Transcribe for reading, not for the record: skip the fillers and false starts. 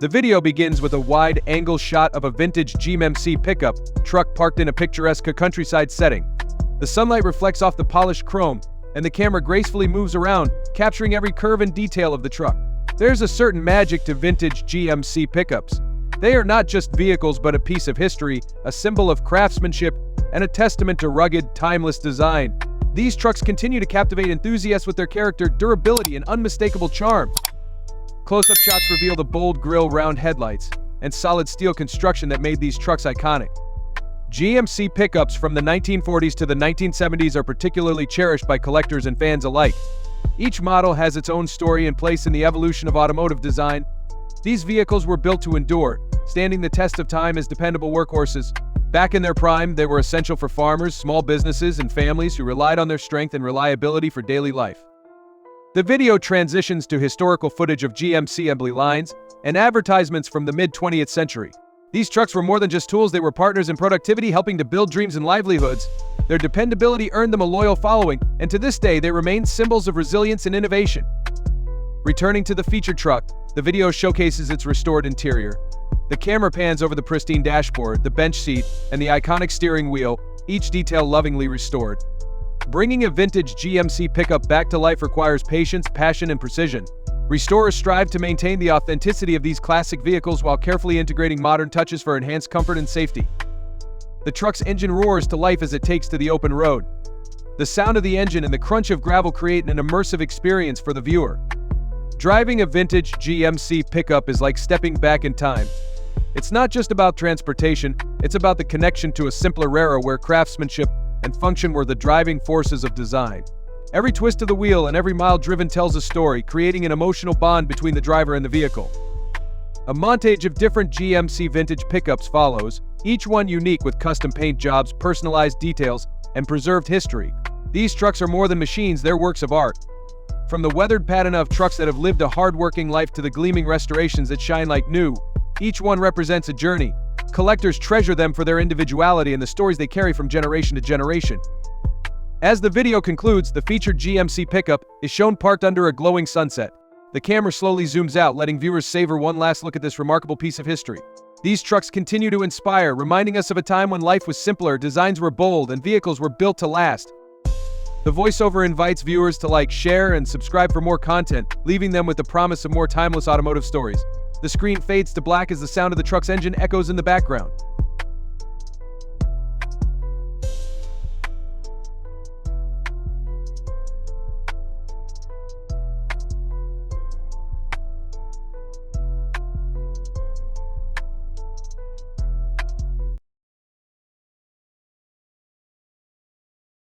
The video begins with a wide-angle shot of a vintage GMC pickup truck parked in a picturesque countryside setting. The sunlight reflects off the polished chrome, and the camera gracefully moves around, capturing every curve and detail of the truck. There's a certain magic to vintage GMC pickups. They are not just vehicles but a piece of history, a symbol of craftsmanship, and a testament to rugged, timeless design. These trucks continue to captivate enthusiasts with their character, durability, and unmistakable charm. Close-up shots reveal the bold grille round headlights and solid steel construction that made these trucks iconic. GMC pickups from the 1940s to the 1970s are particularly cherished by collectors and fans alike. Each model has its own story and place in the evolution of automotive design. These vehicles were built to endure, standing the test of time as dependable workhorses. Back in their prime, they were essential for farmers, small businesses, and families who relied on their strength and reliability for daily life. The video transitions to historical footage of GMC assembly lines and advertisements from the mid-20th century. These trucks were more than just tools, they were partners in productivity, helping to build dreams and livelihoods. Their dependability earned them a loyal following, and to this day they remain symbols of resilience and innovation. Returning to the featured truck, the video showcases its restored interior. The camera pans over the pristine dashboard, the bench seat, and the iconic steering wheel, each detail lovingly restored. Bringing a vintage GMC pickup back to life requires patience, passion, and precision. Restorers strive to maintain the authenticity of these classic vehicles while carefully integrating modern touches for enhanced comfort and safety. The truck's engine roars to life as it takes to the open road. The sound of the engine and the crunch of gravel create an immersive experience for the viewer. Driving a vintage GMC pickup is like stepping back in time. It's not just about transportation, it's about the connection to a simpler era where craftsmanship and function were the driving forces of design. Every twist of the wheel and every mile driven tells a story, creating an emotional bond between the driver and the vehicle. A montage of different GMC vintage pickups follows, each one unique with custom paint jobs, personalized details, and preserved history. These trucks are more than machines, they're works of art. From the weathered patina of trucks that have lived a hard-working life to the gleaming restorations that shine like new, each one represents a journey. Collectors treasure them for their individuality and the stories they carry from generation to generation. As the video concludes, the featured GMC pickup is shown parked under a glowing sunset. The camera slowly zooms out, letting viewers savor one last look at this remarkable piece of history. These trucks continue to inspire, reminding us of a time when life was simpler, designs were bold, and vehicles were built to last. The voiceover invites viewers to like, share, and subscribe for more content, leaving them with the promise of more timeless automotive stories. The screen fades to black as the sound of the truck's engine echoes in the background.